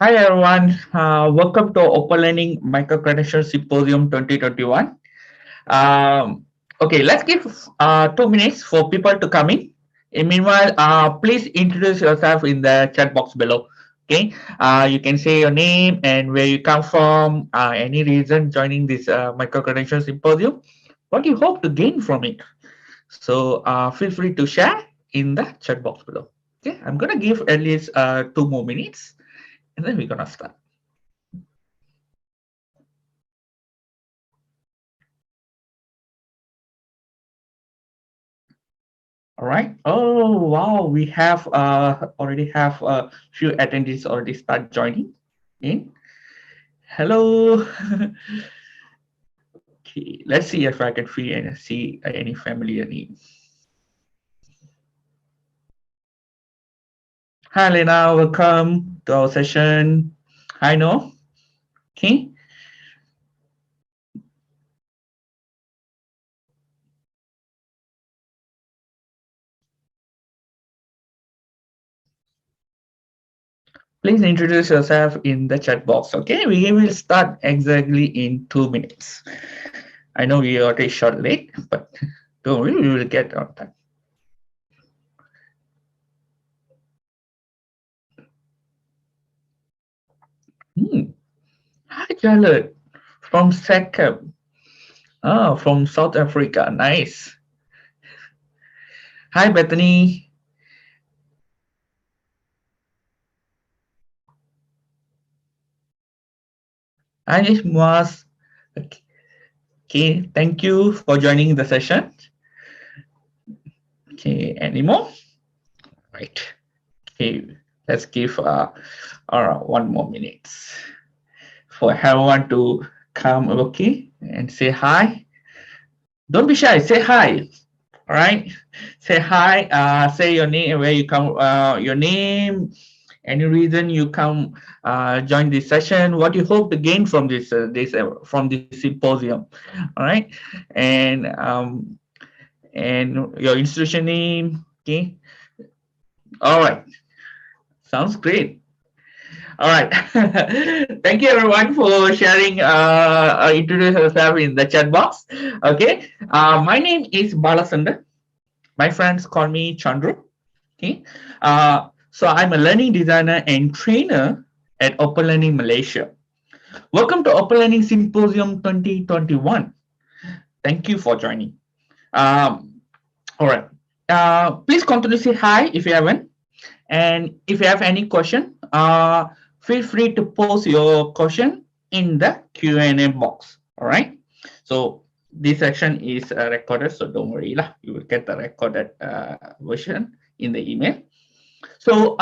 Hi everyone, welcome to OpenLearning Micro-Credential Symposium 2021. Okay, let's give 2 minutes for people to come in. Meanwhile, please introduce yourself in the chat box below. Okay, you can say your name and where you come from, any reason joining this Micro-Credential Symposium, what you hope to gain from it. So feel free to share in the chat box below. Okay, I'm gonna give at least 2 more minutes and then we're gonna start. All right. Oh wow, we have already have a few attendees already start joining in. Hello. Okay, let's see if I can see any familiar name. Hi Lena, welcome to our session. Hi No. Okay. Please introduce yourself in the chat box. Okay, we will start exactly in 2 minutes. I know we already short late, but don't worry, we will get on time. Hi Charlotte from SECAP. Oh, from South Africa. Nice. Hi Bethany. Hi Mas. Okay, thank you for joining the session. Okay, any more? Right. Okay, let's give 1 more minute for everyone to come, okay, and say hi. Don't be shy, say hi. All right, say hi. Say your name, where you come, your name, any reason you come join this session, what you hope to gain from from this symposium. All right, and your institution name. Okay. All right, sounds great. All right. Thank you everyone for sharing introduce yourself in the chat box. Okay, my name is Balasandar. My friends call me Chandru. Okay, so I'm a learning designer and trainer at Open Learning Malaysia. Welcome to Open Learning Symposium 2021. Thank you for joining. All right. Please continue to say hi if you haven't. And if you have any question, feel free to post your question in the Q&A box. All right. So this section is recorded, so don't worry lah. You will get the recorded version in the email. So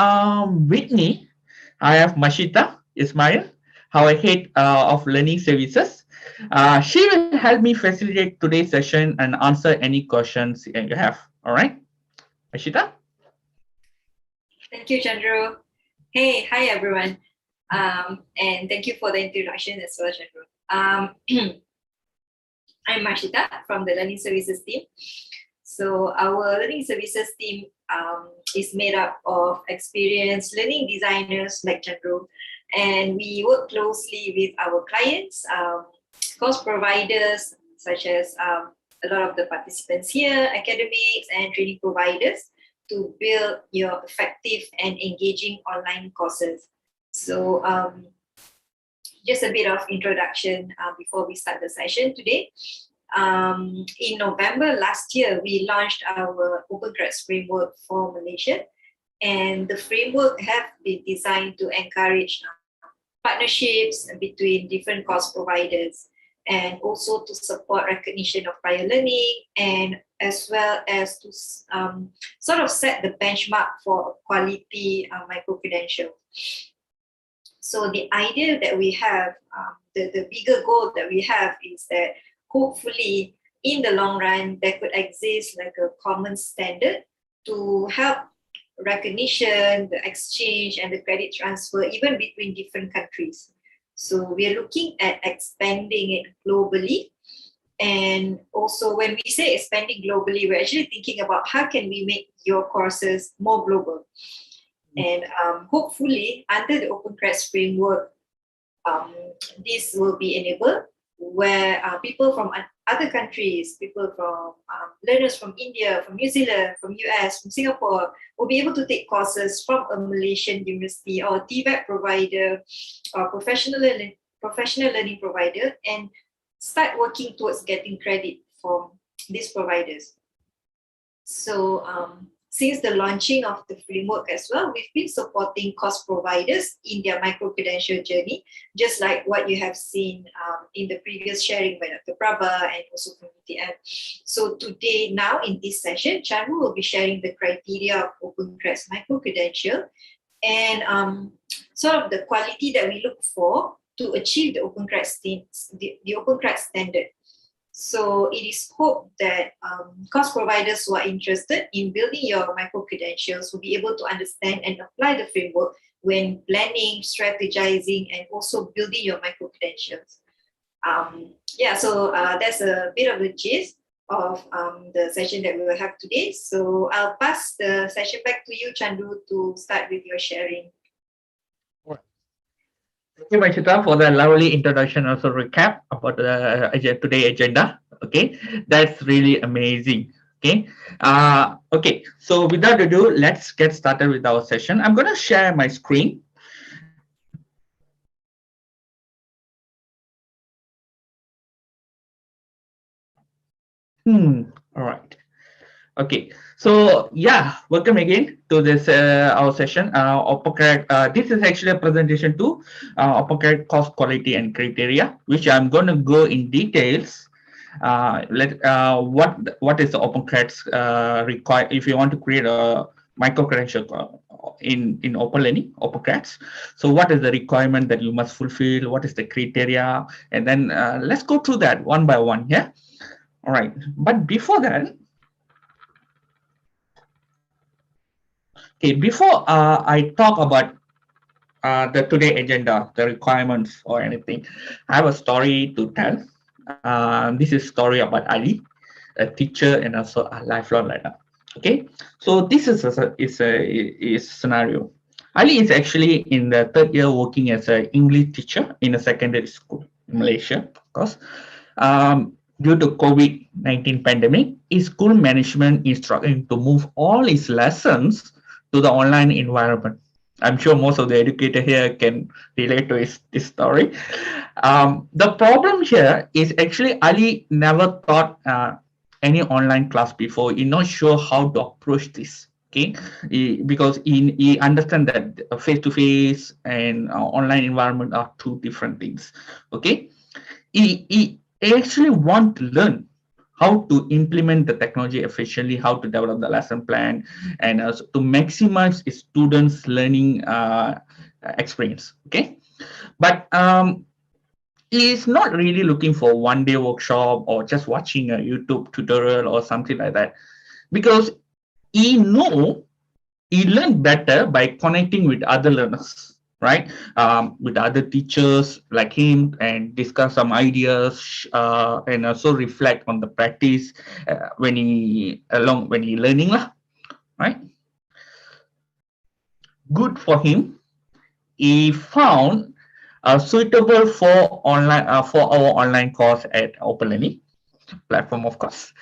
with me, I have Marsyitah, Ismail, our head of learning services. She will help me facilitate today's session and answer any questions you have. All right, Marsyitah? Thank you, Chandru. Hey, hi everyone. And thank you for the introduction as well, Chandru. I'm Marsyitah from the Learning Services team. So our Learning Services team is made up of experienced learning designers like Chandru, and we work closely with our clients, course providers, such as a lot of the participants here, academics and training providers, to build your effective and engaging online courses. So just a bit of introduction before we start the session today. In November last year, we launched our OpenCreds framework for Malaysia, and the framework have been designed to encourage partnerships between different course providers, and also to support recognition of prior learning, and as well as to sort of set the benchmark for quality micro-credential. So the idea that we have, the bigger goal that we have is that hopefully in the long run, there could exist like a common standard to help recognition, the exchange and the credit transfer even between different countries. So we're looking at expanding it globally. And also when we say expanding globally, we're actually thinking about how can we make your courses more global. And hopefully, under the OpenCreds framework, this will be enabled where people from other countries, people from learners from India, from New Zealand, from US, from Singapore, will be able to take courses from a Malaysian university or TVET provider or professional learning provider and start working towards getting credit from these providers. So since the launching of the framework as well, we've been supporting course providers in their micro-credential journey, just like what you have seen in the previous sharing by Dr. Prabha and also from UTM. So today, now in this session, Chandru will be sharing the criteria of OpenCreds micro-credential and sort of the quality that we look for to achieve the OpenCreds standard. So it is hoped that course providers who are interested in building your micro-credentials will be able to understand and apply the framework when planning, strategizing, and also building your micro-credentials. So that's a bit of the gist of the session that we will have today. So I'll pass the session back to you, Chandu, to start with your sharing. Thank you, Marsyitah, for the lovely introduction, also recap about the today agenda. Okay, that's really amazing. Okay, okay. So without ado, let's get started with our session. I'm going to share my screen. All right. Okay, so yeah, welcome again to this our session. OpenCred. This is actually a presentation to OpenCred cost, quality, and criteria, which I'm going to go in details. What is the OpenCreds require if you want to create a micro credential in OpenLearning OpenCreds. So what is the requirement that you must fulfill? What is the criteria? And then let's go through that one by one. Yeah. All right. But before that. Okay, before I talk about the today agenda, the requirements or anything, I have a story to tell. This is story about Ali, a teacher and also a lifelong learner. Okay, so this is a scenario. Ali is actually in the third year working as an English teacher in a secondary school in Malaysia, of course. Due to COVID-19 pandemic, his school management is struggling to move all his lessons to the online environment. I'm sure most of the educator here can relate to this story. The problem here is actually Ali never taught any online class before. He's not sure how to approach this. Okay, because he understand that face-to-face and online environment are two different things. Okay, he actually want to learn how to implement the technology efficiently, how to develop the lesson plan, and to maximize students' learning experience. Okay, but he is not really looking for one-day workshop or just watching a YouTube tutorial or something like that, because he learned better by connecting with other learners. Right, with other teachers like him and discuss some ideas and also reflect on the practice when he learning lah, right? Good for him. He found suitable for online for our online course at OpenLearning platform, of course.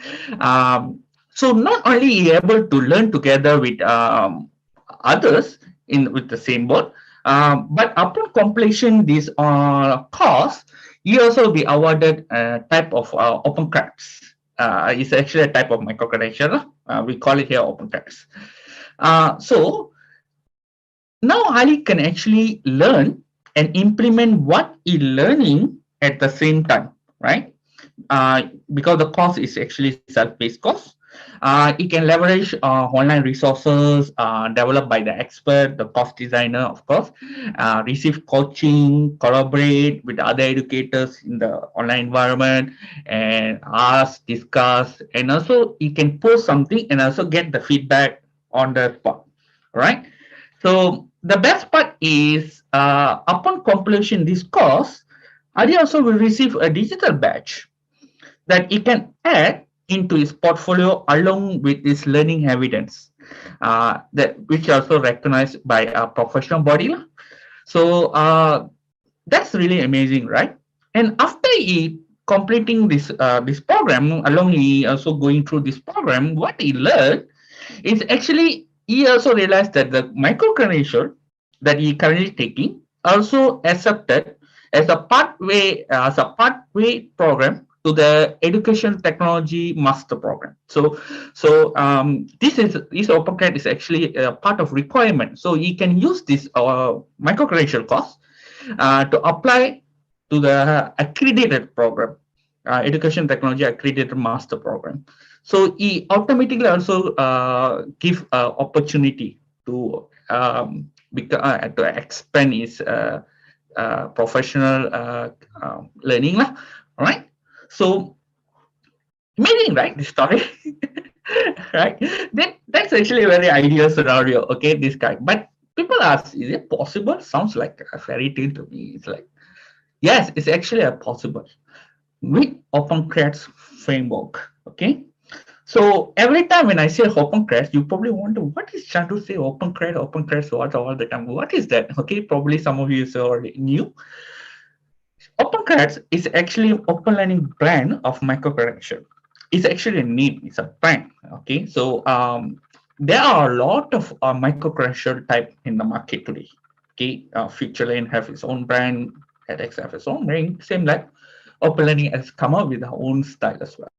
So not only he able to learn together with others with the same board. But upon completion this course, you also be awarded a type of OpenCreds. It's actually a type of micro-credential. We call it here OpenCreds. So now Ali can actually learn and implement what he's learning at the same time, right? Because the course is actually self-paced course. It can leverage online resources developed by the expert, the course designer, of course, receive coaching, collaborate with other educators in the online environment, and ask, discuss, and also you can post something and also get the feedback on the spot, right? So the best part is upon completion this course, Ali also will receive a digital badge that he can add into his portfolio along with his learning evidence. that which also recognized by a professional body. So that's really amazing, right? And after he completing this program, along he also going through this program, what he learned is actually he also realized that the micro credential that he currently taking also accepted as a pathway program to the education technology master program. So this OpenCred is actually a part of requirement. So you can use this micro credential course to apply to the accredited program, education technology accredited master program. So he automatically also give opportunity to expand his professional learning lah. All right. So amazing, right? This story, right? That's actually a very ideal scenario. Okay, this guy. But people ask, is it possible? Sounds like a fairy tale to me. It's like, yes, it's actually a possible with OpenCreds framework. Okay. So every time when I say OpenCreds, you probably wonder what is Chandu say OpenCreds what all the time. What is that? Okay, probably some of you already knew. OpenCreds is actually open learning brand of microcredential. It's actually a name, it's a brand. Okay, so there are a lot of microcredential type in the market today. Okay, FutureLearn have its own brand, edX have its own brand, same like OpenLearning has come up with their own style as well.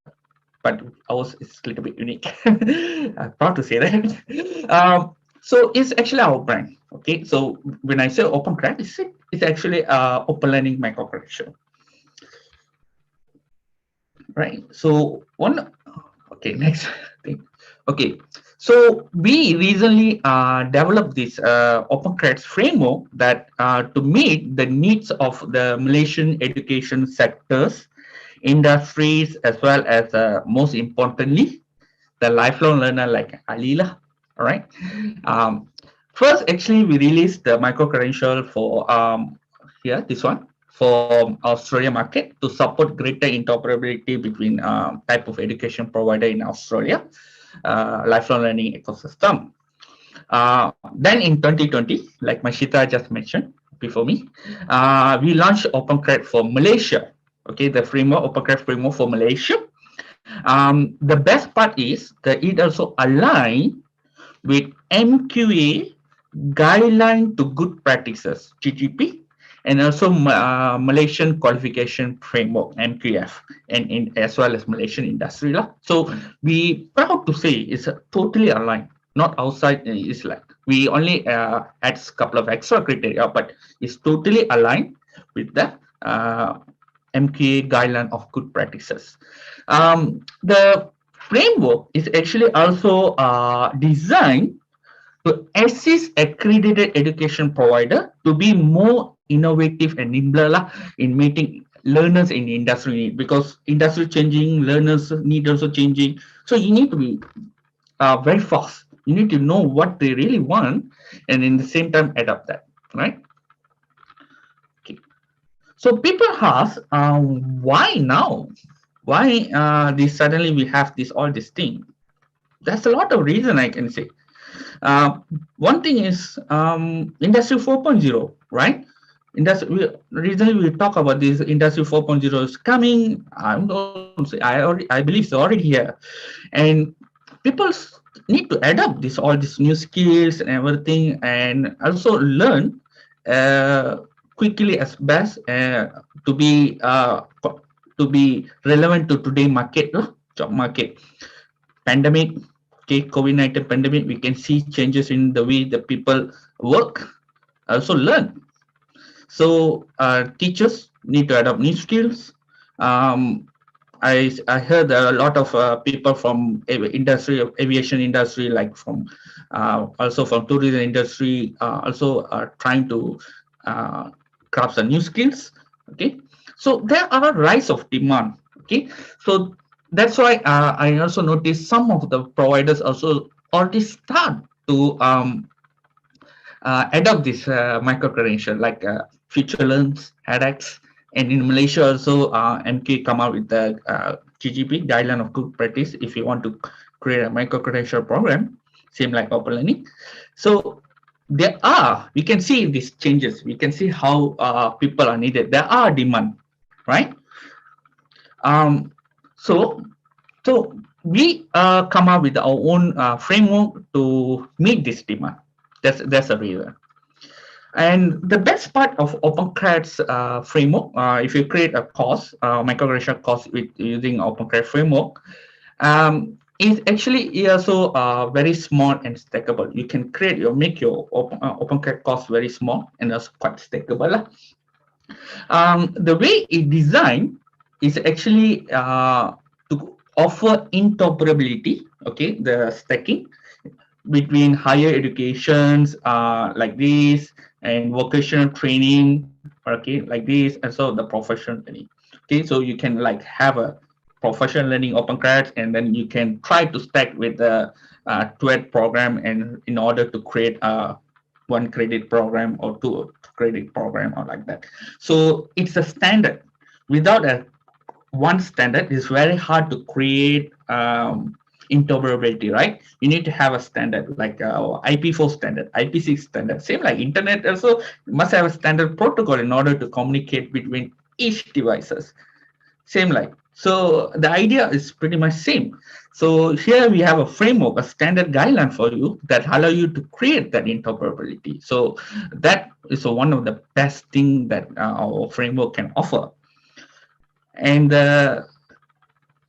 But ours is a little bit unique. I'm proud to say that. So it's actually our brand. Okay, so when I say OpenCred, it's actually open learning microcredential. Right. So okay, next thing. Okay, so we recently developed this OpenCreds framework that to meet the needs of the Malaysian education sectors, industries, as well as most importantly, the lifelong learner like Alila. All right. Um, First, actually, we released the micro credential for here this one for Australia market to support greater interoperability between type of education provider in Australia, lifelong learning ecosystem. Then in 2020, like Marsyitah just mentioned before me, we launched OpenCred for Malaysia. Okay, the framework, OpenCred framework for Malaysia. The best part is that it also aligns with MQA guideline to good practices (GGP) and also Malaysian qualification framework (MQF) and as well as Malaysian industry lah. So we proud to say it's totally aligned. Not outside. It's like we only add a couple of extra criteria, but it's totally aligned with the MQA guideline of good practices. The framework is actually also designed to assist accredited education provider to be more innovative and nimbler in meeting learners in the industry need, because industry changing, learners need also changing. So you need to be very fast. You need to know what they really want and in the same time adapt that, right? Okay. So people ask, why now? Why this suddenly we have all this thing? There's a lot of reason I can say. One thing is Industry 4.0, right? Recently we talk about this Industry 4.0 is coming. I believe it's already here, and people need to adapt all these new skills and everything, and also learn quickly as best to be relevant to today market, job market. Pandemic, okay, COVID-19 pandemic, we can see changes in the way the people work, also learn. So teachers need to adopt new skills. I heard a lot of people from aviation industry, like from also from tourism industry, also are trying to craft some new skills. Okay, so there are a rise of demand. Okay, so that's why I also noticed some of the providers also already start to adopt this micro credential, like FutureLearn's, edX, and in Malaysia also MK come out with the GGP guideline of good practice. If you want to create a micro credential program, same like OpenLearning. So we can see these changes. We can see how people are needed. There are demand, right? Um, so so we come up with our own framework to meet this demand. That's a reason. And the best part of OpenCreds framework, if you create a course, microgression course with using OpenCred framework, is actually also very small and stackable. You can make your OpenCred course very small and also quite stackable. The way it designed is actually to offer interoperability, okay, the stacking between higher educations like this and vocational training, okay, like this, and so the professional learning. Okay, so you can like have a professional learning OpenCreds, and then you can try to stack with the TVET program, and in order to create a 1 credit program or 2 credit program or like that. So it's a standard. Without a one standard, it's very hard to create interoperability, right? You need to have a standard like IP4 standard, IP6 standard. Same like internet also must have a standard protocol in order to communicate between each devices. Same like. So the idea is pretty much same. So here we have a framework, a standard guideline for you that allow you to create that interoperability. So that is one of the best thing that our framework can offer. And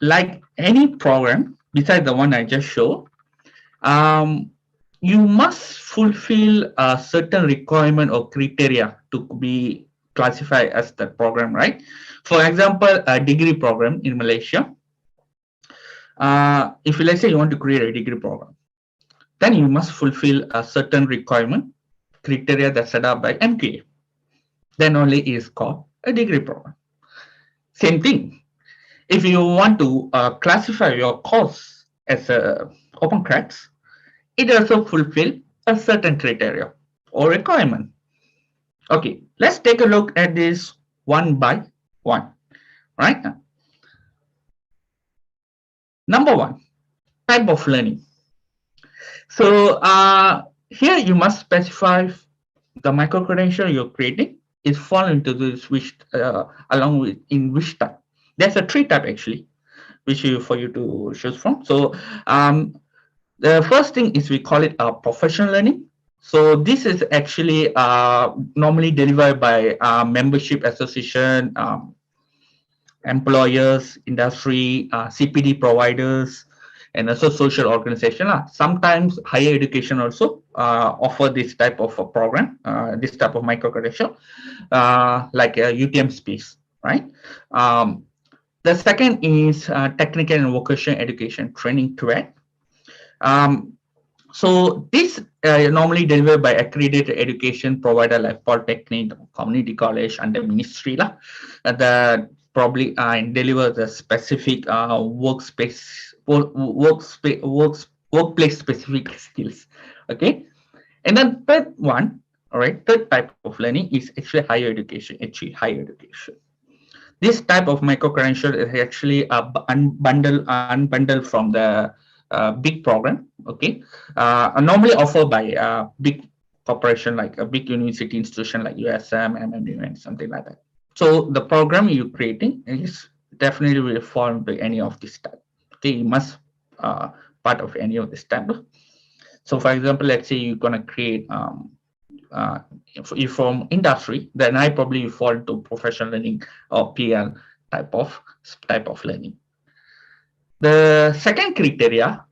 like any program, besides the one I just showed, you must fulfill a certain requirement or criteria to be classified as the program, right? For example, a degree program in Malaysia, if let's say you want to create a degree program, then you must fulfill a certain requirement criteria that's set up by MQA. Then only is called a degree program. Same thing. If you want to classify your course as a OpenCreds, it also fulfill a certain criteria or requirement. Okay, let's take a look at this one by one. Right? Number one, type of learning. So here you must specify the micro credential you're creating is fall into this which along with in which type. There's a 3 type actually, which for you to choose from. So the first thing is we call it professional learning. So this is actually normally delivered by membership association, employers, industry, CPD providers, and also social organization. Sometimes higher education also offer this type of a program, this type of micro credential, like UTM space, right? The second is technical and vocational education training TVET. So this normally delivered by accredited education provider like Polytechnic, community college, and the ministry that probably deliver the specific workplace specific skills. Okay, and then third one, all right, third type of learning is actually higher education. This type of micro credential is actually unbundled from the big program. Okay, normally offered by big corporation like a big university institution like USM, MMU, and something like that. So the program you're creating is definitely will fall into any of this type. Okay, you must part of any of this type. So for example, let's say you're gonna create if from industry, then I probably fall to professional learning or PL type of learning. The second criteria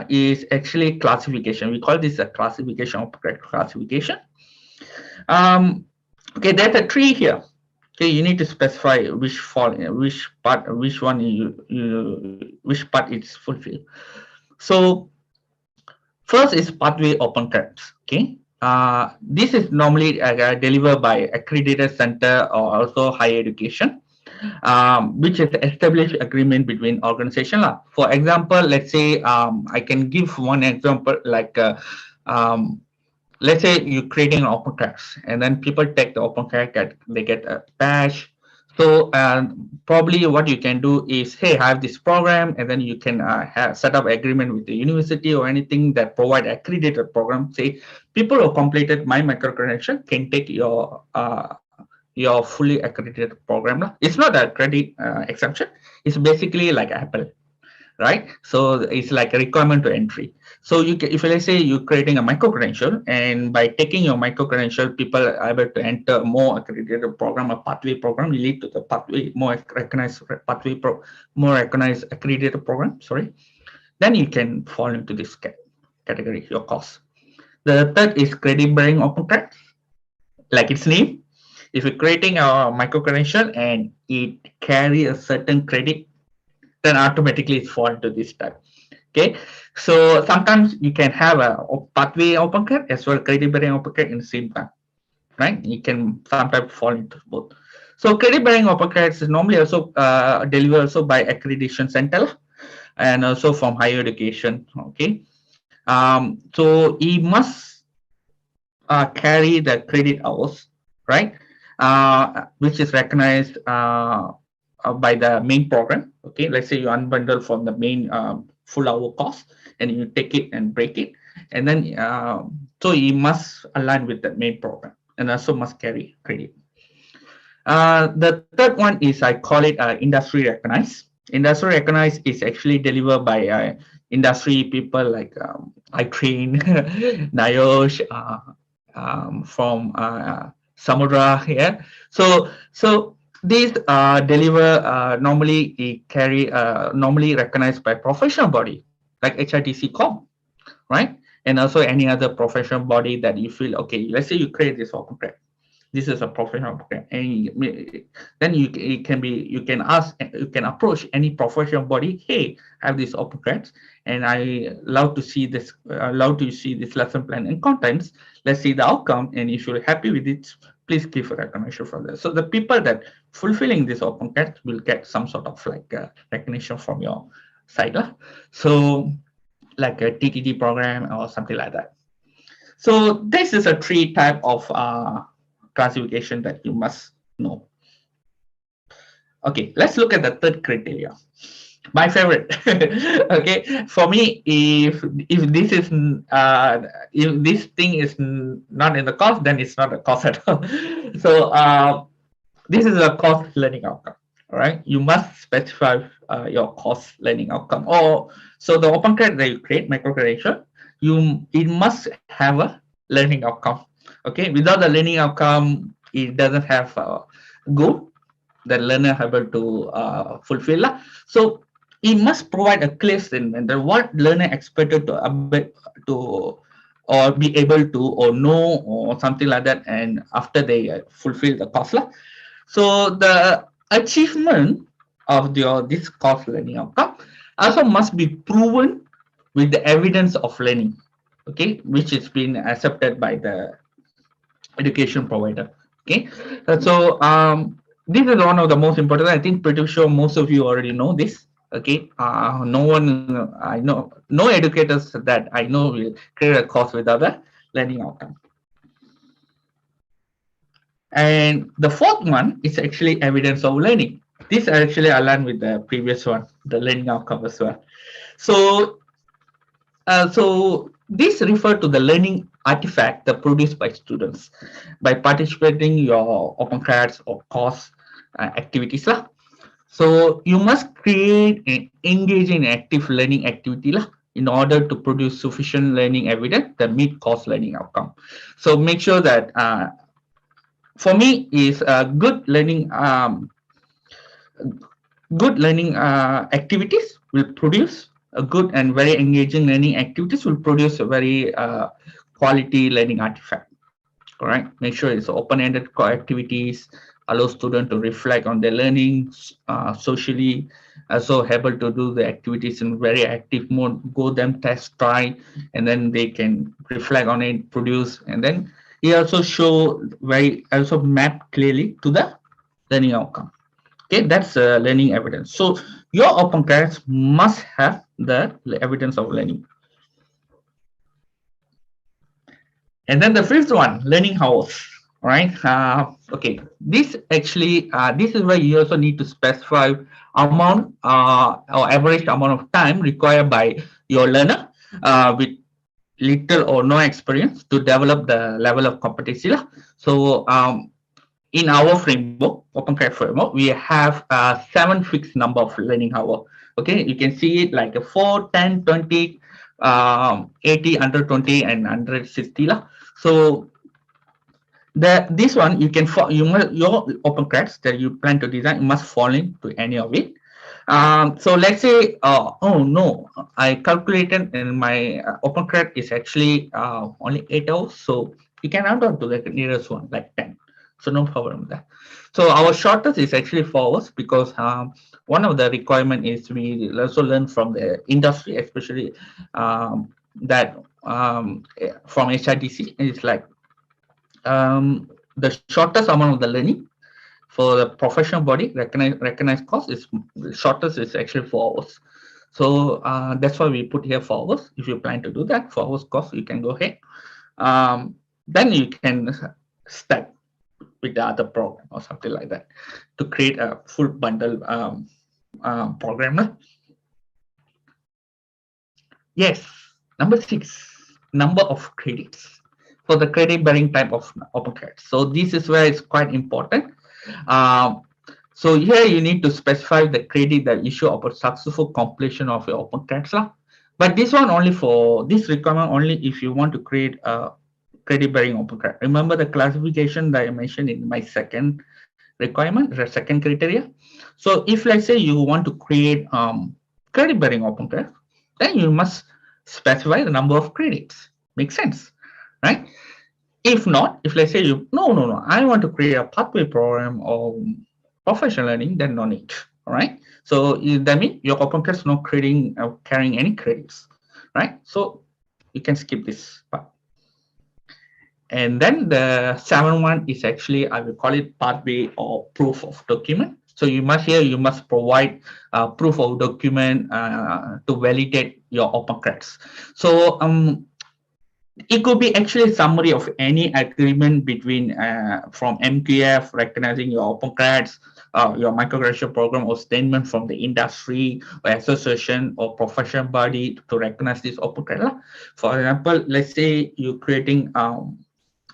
is actually classification. We call this a classification of classification. Okay, there's a tree here. Okay, you need to specify which part is fulfilled. So first is pathway OpenCreds. Okay, this is normally delivered by accredited center or also higher education, which is established agreement between organization. For example, let's say I can give one example like let's say you're creating an OpenCreds and then people take the OpenCred, they get a badge, So probably what you can do is, hey, I have this program, and then you can set up agreement with the university or anything that provide accredited program. Say people who completed my micro credential can take your fully accredited program. It's not a credit exemption. It's basically like Apple, right? So it's like a requirement to entry. So you can, if let's say you're creating a micro credential, and by taking your micro credential, people are able to enter more accredited program, a pathway program, lead to the pathway, more recognized pathway, more recognized accredited program. Sorry, then you can fall into this category, your course. The third is credit bearing OpenCred, like its name. If you're creating a micro credential and it carry a certain credit, then automatically it fall into this type. Okay, so sometimes you can have a pathway OpenCred as well credit bearing OpenCred in the same time, right? You can sometimes fall into both. So credit bearing OpenCred is normally also delivered also by accreditation center and also from higher education. Okay, so he must carry the credit hours, right? Which is recognized by the main program. Okay, let's say you unbundle from the main full hour cost and you take it and break it, and then so you must align with the main program and also must carry credit. The third one is, I call it industry recognized. Industry recognized is actually delivered by industry people like I train Nayosh from Samudra here. So these deliver normally carry normally recognized by professional body like HITC Com, right? And also any other professional body that you feel okay. Let's say you create this OpenCred. This is a professional program, and then you can ask, you can approach any professional body. Hey, I have this OpenCreds, and I love to see this lesson plan and contents. Let's see the outcome, and if you're happy with it, please give a recognition for this. So the people that fulfilling this OpenCreds will get some sort of like recognition from your side, lah. So like a TTT program or something like that. So this is a three type of classification that you must know. Okay, let's look at the third criteria. My favorite. Okay, for me, if this is if this thing is not in the course, then it's not a course at all. So this is a course learning outcome. All right, you must specify your course learning outcome. Or so the OpenCred that you create, micro credential, it must have a learning outcome. Okay, without the learning outcome, it doesn't have a goal that learner able to fulfill. So it must provide a clear statement that what learner expected to or be able to or know or something like that, and after they fulfill the course. So the achievement of this course learning outcome also must be proven with the evidence of learning, okay, which is being accepted by the education provider. Okay, so this is one of the most important. I think pretty sure most of you already know this. Okay, no one I know, no educators that I know will create a course without a learning outcome. And the fourth one is actually evidence of learning. This actually aligned with the previous one, the learning outcome as well. So so this refer to the learning artifact that produced by students by participating your OpenCreds or course activities. So you must create and engage in active learning activity in order to produce sufficient learning evidence that meet course learning outcome. So make sure that for me is good learning activities will produce a good and very engaging learning activities will produce a very quality learning artifact. All right, make sure it's open-ended activities, allow students to reflect on their learning socially, also able to do the activities in very active mode, go them test, try, and then they can reflect on it, produce, and then it also show also map clearly to the learning outcome. Okay, that's learning evidence. So your OpenCreds must have the evidence of learning. And then the fifth one, learning hours. right? Okay, this actually, this is where you also need to specify amount or average amount of time required by your learner with little or no experience to develop the level of competency lah. So in our framework, OpenCred framework, we have 7 fixed number of learning hour. Okay, you can see it like a 4, 10, 20, 80, 120, and 160 lah. So this one you can you must, your OpenCreds that you plan to design must fall into any of it. So let's say, oh no, I calculated in my OpenCred is actually only 8 hours. So you can add on to the nearest one, like 10. So no problem with that. So our shortest is actually 4 hours because one of the requirement is we also learn from the industry, especially that from HRDC is like the shortest amount of the learning for the professional body recognized course is the shortest is actually 4 hours. So that's why we put here 4 hours. If you plan to do that 4 hours course, you can go ahead. Then you can start with the other program or something like that to create a full bundle program. Yes, number 6, number of credits for the credit bearing type of OpenCred. So this is where it's quite important. Um, so here you need to specify the credit that issue upon successful completion of your OpenCreds. But this one only for this requirement only if you want to create a credit bearing OpenCred. Remember the classification that I mentioned in my second requirement, the second criteria. So if let's say you want to create credit bearing OpenCred, then you must specify the number of credits. Makes sense, right? If not, if let's say you no, I want to create a pathway program or professional learning, then no need. All right. So that means your OpenCred is not creating carrying any credits, right? So you can skip this part. And then the 7 one is actually, I will call it pathway or proof of document. So you must provide proof of document to validate your OpenCreds. So it could be actually a summary of any agreement between from MQF recognizing your OpenCreds, your microcredential program, or statement from the industry or association or professional body to recognize this OpenCred. For example, let's say you're creating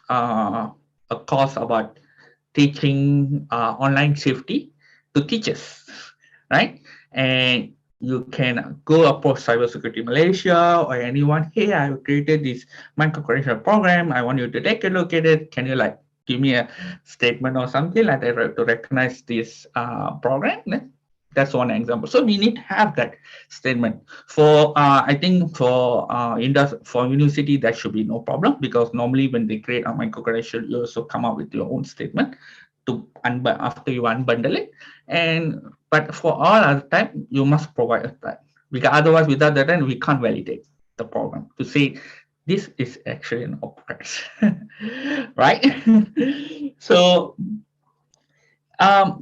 a course about teaching online safety to teachers, right? And you can go approach Cybersecurity Malaysia or anyone. Hey, I created this micro-credential program. I want you to take a look at it. Can you like give me a statement or something like that to recognize this program? That's one example. So we need to have that statement. For I think for university that should be no problem because normally when they create a micro credential, you also come up with your own statement to after you unbundle it. And but for all other time, you must provide that because otherwise without that then we can't validate the program to say this is actually an OpenCreds, right? So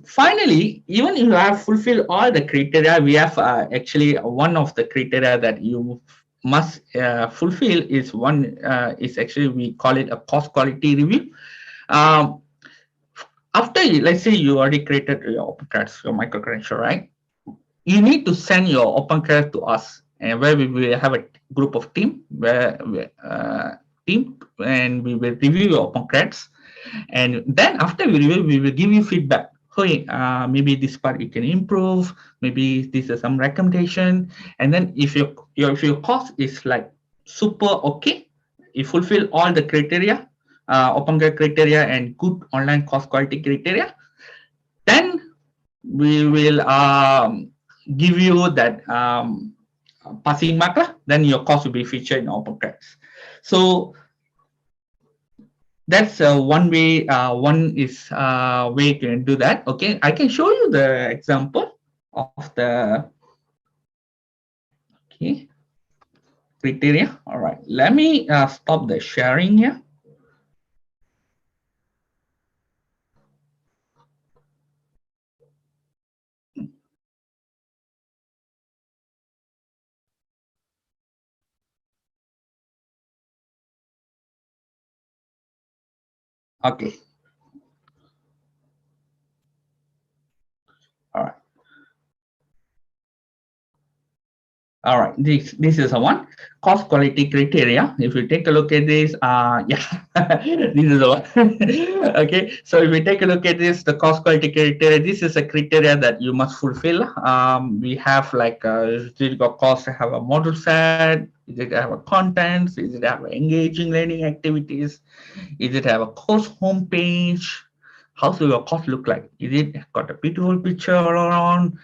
finally, even if you have fulfilled all the criteria, we have actually one of the criteria that you must fulfill is one is actually we call it a cost quality review. Um, After let's say you already created your OpenCreds, your micro credential, right? You need to send your OpenCreds to us, and where we will have a group of team and we will review your OpenCreds. And then after we review, we will give you feedback. Hey, maybe this part you can improve. Maybe this is some recommendation. And then if your course is like super okay, you fulfill all the criteria, OpenCred criteria and good online course quality criteria, then we will give you that passing mark. Then your course will be featured in OpenCreds. So that's one way. One is way you can do that. Okay, I can show you the example of the okay criteria. All right, let me stop the sharing here. Okay. All right, this is a one cost quality criteria. If you take a look at this, yeah, this is the one. Okay, so if we take a look at this, the cost quality criteria, this is a criteria that you must fulfill. We have like is it got cost to have a model set? Is it have a contents? Is it have engaging learning activities? Is it have a course homepage? How does your course look like? Is it got a beautiful picture around?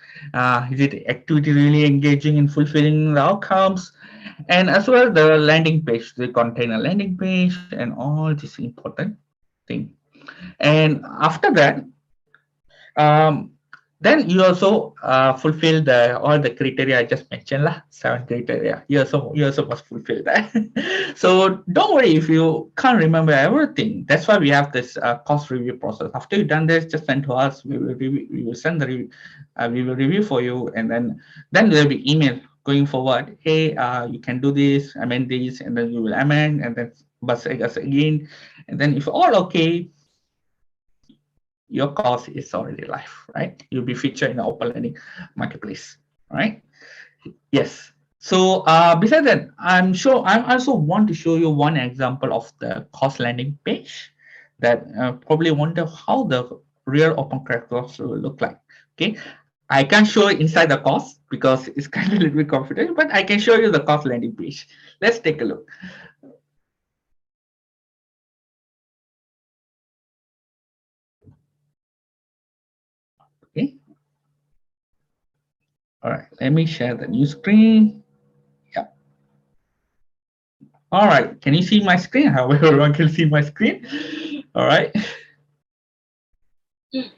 Is it activity really engaging in fulfilling the outcomes? And as well, the landing page, they contain a landing page and all this important thing. And after that, um, then you also fulfill the all the criteria I just mentioned lah, 7 criteria. You also must fulfill that. So don't worry if you can't remember everything. That's why we have this cost review process. After you've done this, just send to us. We will review. We will send the review. We will review for you, and then there will be email going forward. Hey, you can do this, amend this, and then you will amend, and then but us again, and then if all okay, your course is already live, right? You'll be featured in the Open Learning Marketplace, right? Yes. So besides that, I'm sure I also want to show you one example of the course landing page that probably wonder how the real OpenCred course will look like. Okay, I can't show it inside the course because it's kind of a little bit confidential, but I can show you the course landing page. Let's take a look. Okay. All right. Let me share the new screen. Yeah. All right, can you see my screen? However, everyone can see my screen. All right.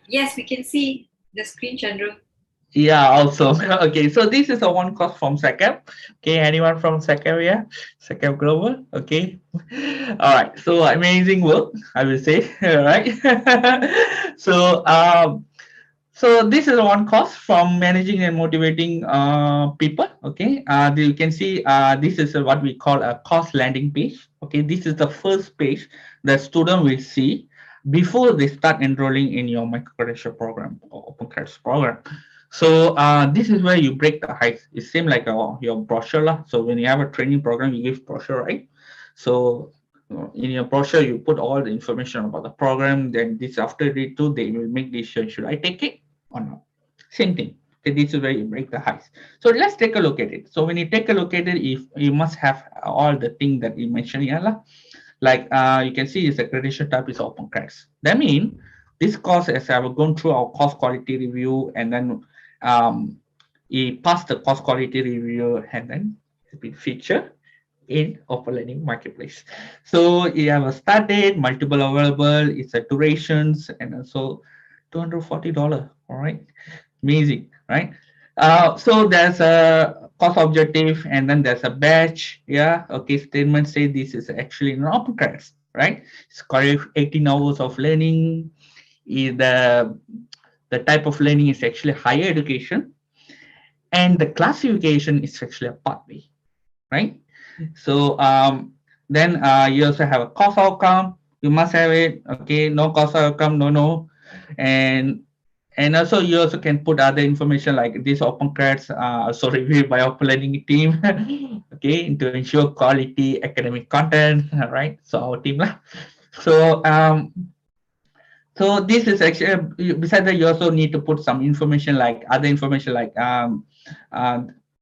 Yes, we can see the screen, Chandru. Yeah, also. Okay, so this is a one course from SecApp. Okay, anyone from SecApp here? SecApp Global. Okay. All right, so amazing work, I will say. All right. So so this is one course from managing and motivating people. Okay, you can see this is what we call a course landing page. Okay, this is the first page the student will see before they start enrolling in your micro credential program or OpenCreds program. So this is where you break the ice. It seems like your brochure lah. So when you have a training program, you give brochure, right? So in your brochure, you put all the information about the program. Then this after read through, they will make decision: should I take it or not? Same thing. Okay, this is where you break the ice. So let's take a look at it. So when you take a look at it, if you must have all the thing that you mentioned here lah. Like you can see, this accreditation type is OpenCreds. That means this course, as I've gone through our course quality review, and then it passed the course quality review, and then it's been featured in Open Learning Marketplace. So you have a start date, multiple available, it's a durations, and also $240. All right, amazing, right? So there's a course objective, and then there's a batch. Yeah, okay. Statement say this is actually an open credits, right? It's correct 18 hours of learning. Is the type of learning is actually higher education, and the classification is actually a pathway, right? So then you also have a course outcome. You must have it. Okay, no course outcome, no, and also you also can put other information like this OpenCreds also reviewed by Open Learning team. Okay, to ensure quality academic content, right? So our team lah. So so this is actually, besides that, you also need to put some information like other information like uh,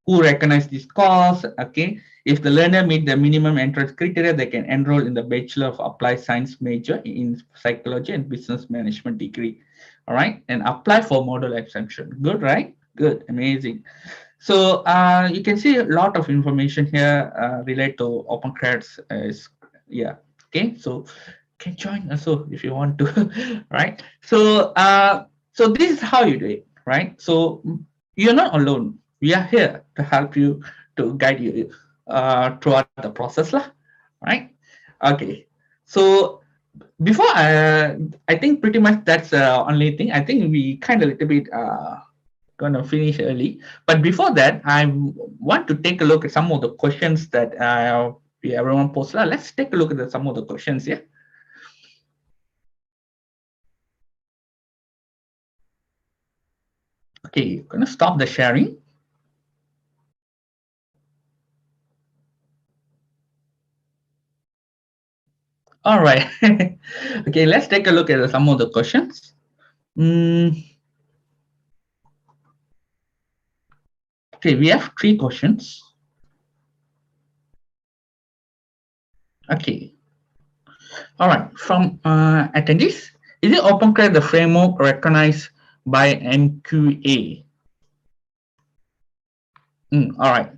who recognize this course. Okay, if the learner meet the minimum entrance criteria, they can enroll in the Bachelor of Applied Science major in Psychology and Business Management degree. All right, and apply for model exemption. Good, right? Good, amazing. So you can see a lot of information here related to OpenCreds. Yeah, okay, so can join also if you want to, right? So so this is how you do it, right? So you're not alone. We are here to help you, to guide you throughout the process lah, right? Okay, so before I think pretty much that's the only thing. I think we kind of little bit gonna finish early, but before that I want to take a look at some of the questions that everyone posted. Let's take a look at some of the questions here. Okay, gonna stop the sharing. All right. Okay, let's take a look at some of the questions. Mm, okay, we have three questions. Okay. All right. From attendees, is it OpenCred the framework recognized by MQA? All right.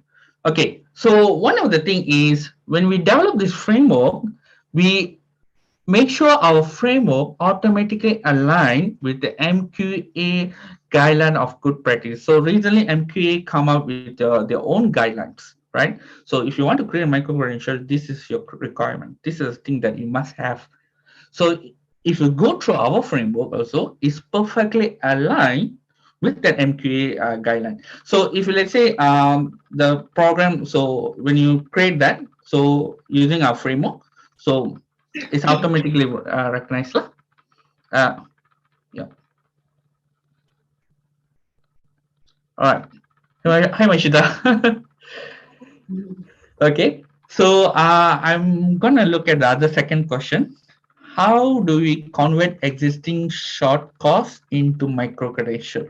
Okay. So one of the thing is when we develop this framework, we make sure our framework automatically align with the MQA guideline of good practice. So recently MQA come out with their own guidelines, right? So if you want to create a micro credential, this is your requirement. This is the thing that you must have. So if you go through our framework also, it's perfectly aligned with that MQA guideline. So if you, let's say the program, so when you create that, so using our framework, so it's automatically recognized lah. Yeah. All right. Hi, Marsyitah. Okay. So I'm gonna look at the other second question. How do we convert existing short course into micro credential?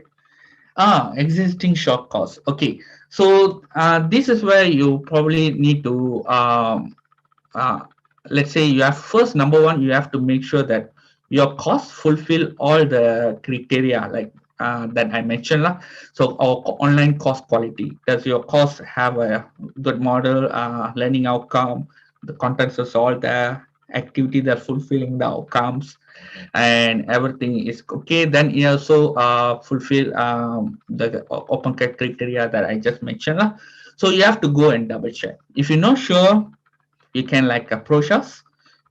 Existing short course. Okay. So this is where you probably need to uh, let's say you have first, number one, you have to make sure that your course fulfill all the criteria like that I mentioned lah. So our online course quality, does your course have a good model, learning outcome, the contents is all there, activity that fulfilling the outcomes, and everything is okay, then you also fulfill the open criteria that I just mentioned lah. So you have to go and double check. If you're not sure, you can like approach us.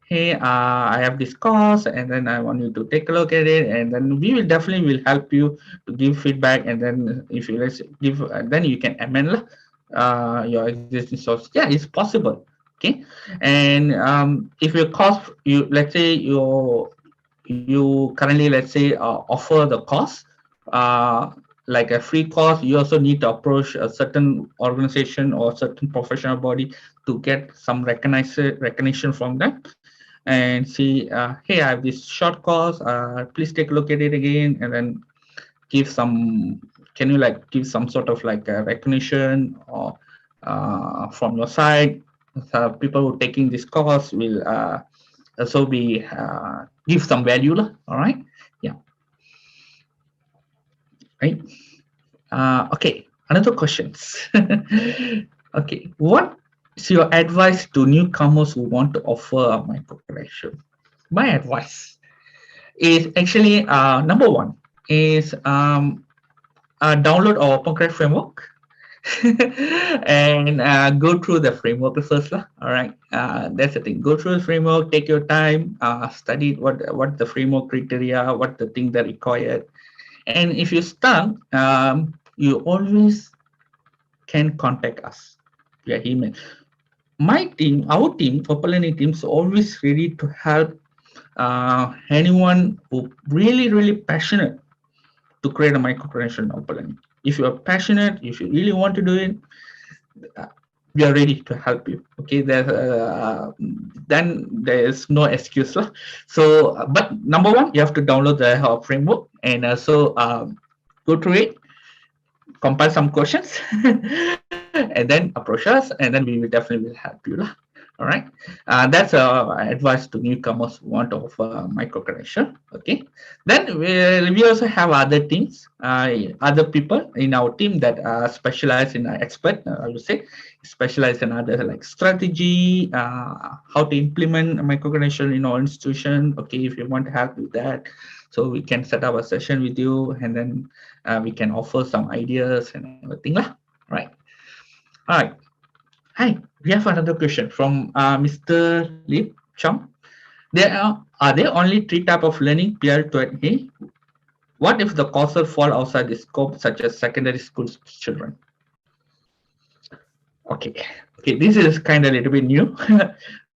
Hey, I have this course and then I want you to take a look at it, and then we will definitely will help you to give feedback, and then if you let's give then you can amend your existing source. Yeah, it's possible. Okay. And if your cost, you let's say you currently, let's say, offer the course like a free course, you also need to approach a certain organization or certain professional body to get some recognition from them, and see, hey, I have this short course, please take a look at it again, and then give some, can you like give some sort of like a recognition or from your side. People who are taking this course will also be give some value lah. All right. Yeah. Right. Okay, another questions. Okay, what is your advice to newcomers who want to offer a micro credential? My advice is actually number one is download our OpenCred framework and go through the framework first lah. All right, that's the thing. Go through the framework, take your time, study what the framework criteria, what the thing that required, and if you start, you always can contact us via email. My team, our team, OpenLearning team, is always ready to help anyone who really passionate to create a micro credential in OpenLearning. If you are passionate, if you really want to do it, we are ready to help you. Okay, then there is no excuse lah. So, but number one, you have to download the framework and also go through it, compile some questions, and then approach us, and then we will definitely will help you lah. All right, that's advice to newcomers who want to offer micro credential. Okay, then we also have other teams, other people in our team that specialize in expert. I would say specialize in other like strategy, how to implement a micro credential in our institution. Okay, if you want to help with that, so we can set up a session with you, and then we can offer some ideas and everything lah. Right. All right. Hi, we have another question from Mr. Lip Chong. Are there only three types of learning peer to A? What if the courses fall outside the scope, such as secondary school children? Okay, okay, this is kind of a little bit new.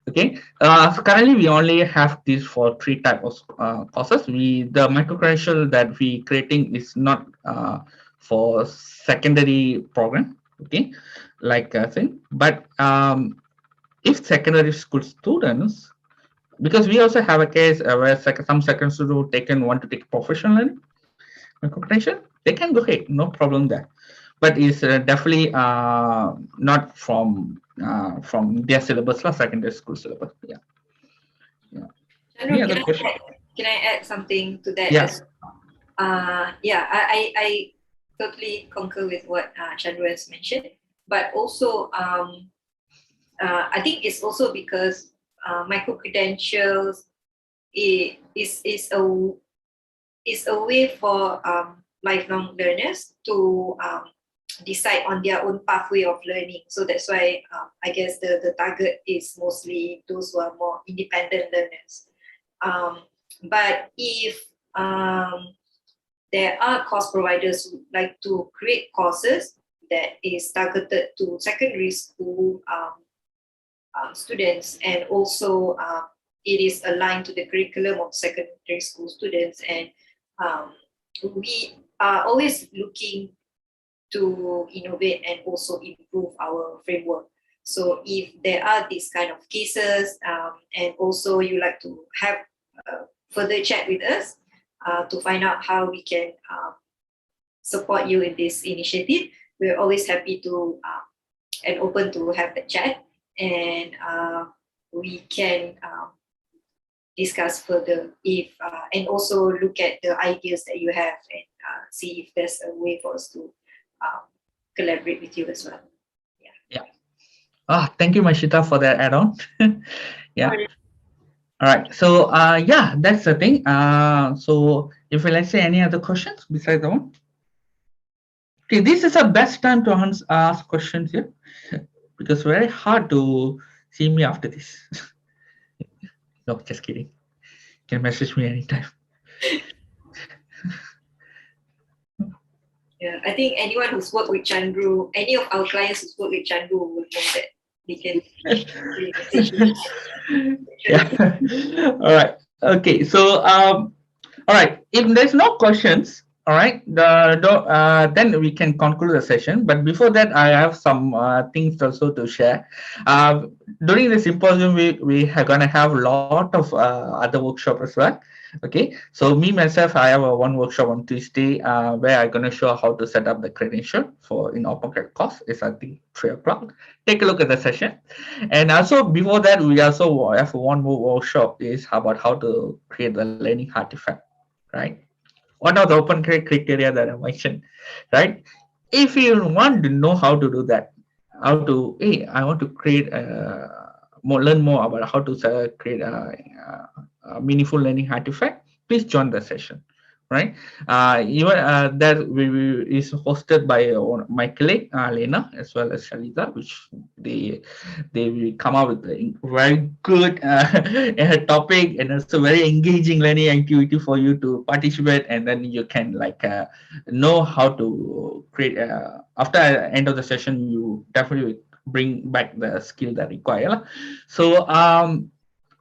Okay, so currently we only have these for three types of courses. The micro credential that we creating is not for secondary program. Okay, like I think, but if secondary school students because we also have a case where some second student want to take professional learning cognition, they can go ahead, no problem there. But it's definitely not from their syllabus or secondary school syllabus. Yeah. Yeah. Any Chandru, other question? can I add something to that Yeah. as yeah, I totally concur with what Chandru has mentioned, but also I think it's also because micro credentials is a way for lifelong learners to decide on their own pathway of learning. So that's why I guess the target is mostly those who are more independent learners. But if there are course providers who like to create courses that is targeted to secondary school students, and also it is aligned to the curriculum of secondary school students, and we are always looking to innovate and also improve our framework. So if there are these kind of cases, and also you like to have further chat with us to find out how we can support you in this initiative, we're always happy to and open to have the chat, and we can discuss further if and also look at the ideas that you have, and see if there's a way for us to collaborate with you as well. Yeah. Thank you, Marsyitah, for that add-on. Yeah. Alright. All right. So yeah, that's the thing. So if let's say any other questions besides that one. Okay, this is the best time to ask questions here because very hard to see me after this. No, just kidding. You can message me anytime. Yeah, I think anyone who's worked with Chandru, any of our clients who's worked with Chandru will know that they can Yeah. All right. Okay. So all right. If there's no questions, all right, then we can conclude the session. But before that, I have some things also to share. During the symposium, we are gonna have a lot of other workshops as well. Okay, so me myself, I have one workshop on Tuesday where I'm gonna show how to set up the credential for in OpenCred course. It's I think 3 o'clock. Take a look at the session. And also before that, we also have one more workshop is about how to create the learning artifact, right? What are the open criteria that I mentioned, right? If you want to know how to do that, how to, hey, I want to create learn more about how to create a meaningful learning artifact, please join the session, right? Even that is hosted by my colleague Lena as well as Shalita, which they will come up with a very good topic and also very engaging learning activity for you to participate, and then you can like know how to create. After end of the session, you definitely bring back the skill that require. So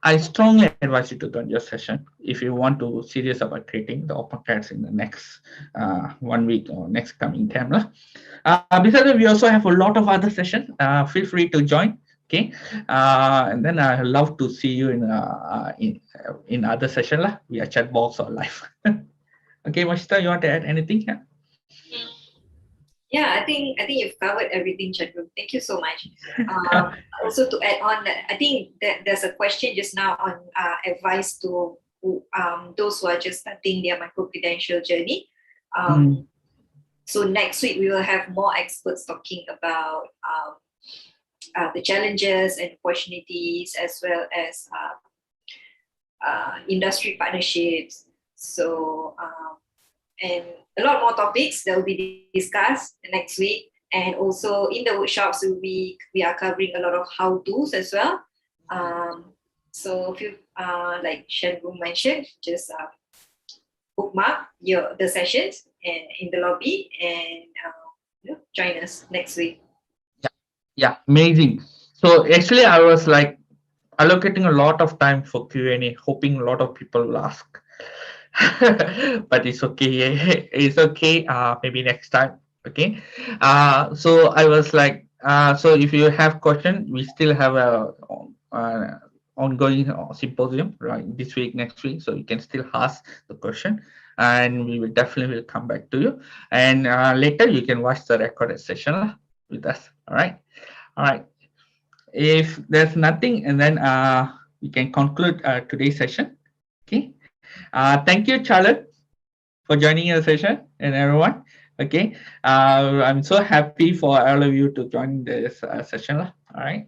I strongly advise you to join your session if you want to serious about creating the OpenCreds in the next 1 week or next coming time. Besides that, we also have a lot of other sessions. Feel free to join. Okay, and then I love to see you in other session lah, via chat box or live. Okay, Marsyitah, you want to add anything here? Yeah, I think you've covered everything, Chandru. Thank you so much. Also to add on, I think that there's a question just now on advice to those who are just starting their micro-credential journey. So next week we will have more experts talking about the challenges and opportunities, as well as industry partnerships. So and a lot more topics that will be discussed next week. And also in the workshops, we are covering a lot of how-tos as well. So if you, like Chandru mentioned, just bookmark the sessions and in the lobby, and join us next week. Yeah, amazing. So actually, I was like allocating a lot of time for Q&A, hoping a lot of people will ask. But it's okay. It's okay. Maybe next time. Okay. So I was like, so if you have question, we still have a ongoing symposium right this week, next week, so you can still ask the question, and we will definitely will come back to you. And later you can watch the recorded session with us. All right. All right. If there's nothing, and then we can conclude today's session. Okay. Thank you, Charlotte, for joining your session, and everyone. Okay. I'm so happy for all of you to join this session. All right.